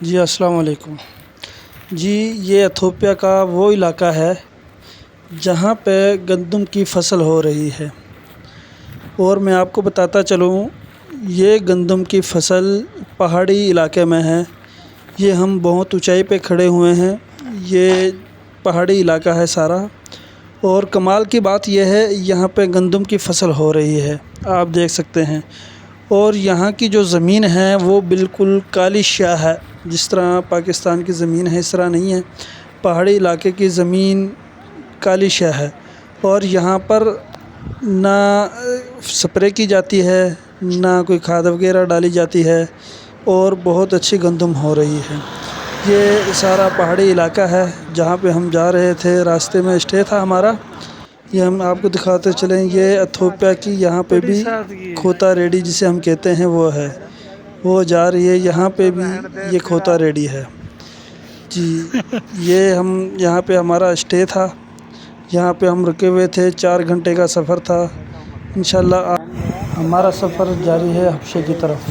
جی السلام علیکم۔ جی یہ ایتھوپیا کا وہ علاقہ ہے جہاں پہ گندم کی فصل ہو رہی ہے، اور میں آپ کو بتاتا چلوں یہ گندم کی فصل پہاڑی علاقے میں ہے۔ یہ ہم بہت اونچائی پہ کھڑے ہوئے ہیں، یہ پہاڑی علاقہ ہے سارا، اور کمال کی بات یہ ہے یہاں پہ گندم کی فصل ہو رہی ہے، آپ دیکھ سکتے ہیں۔ اور یہاں کی جو زمین ہے وہ بالکل کالی شاہ ہے، جس طرح پاکستان کی زمین ہے اس طرح نہیں ہے، پہاڑی علاقے کی زمین کالی شاہ ہے۔ اور یہاں پر نہ سپرے کی جاتی ہے، نہ کوئی کھاد وغیرہ ڈالی جاتی ہے، اور بہت اچھی گندم ہو رہی ہے۔ یہ سارا پہاڑی علاقہ ہے جہاں پہ ہم جا رہے تھے، راستے میں اسٹے تھا ہمارا، یہ ہم آپ کو دکھاتے چلیں۔ یہ ایتھوپیا کی یہاں پہ بھی کھوتا ریڈی جسے ہم کہتے ہیں وہ ہے، وہ جا رہی ہے، یہاں پہ بھی یہ کھوتا ریڈی ہے۔ جی یہ ہم یہاں پہ ہمارا اسٹے تھا، یہاں پہ ہم رکے ہوئے تھے، 4 گھنٹے کا سفر تھا۔ انشاءاللہ ہمارا سفر جاری ہے حبشے کی طرف۔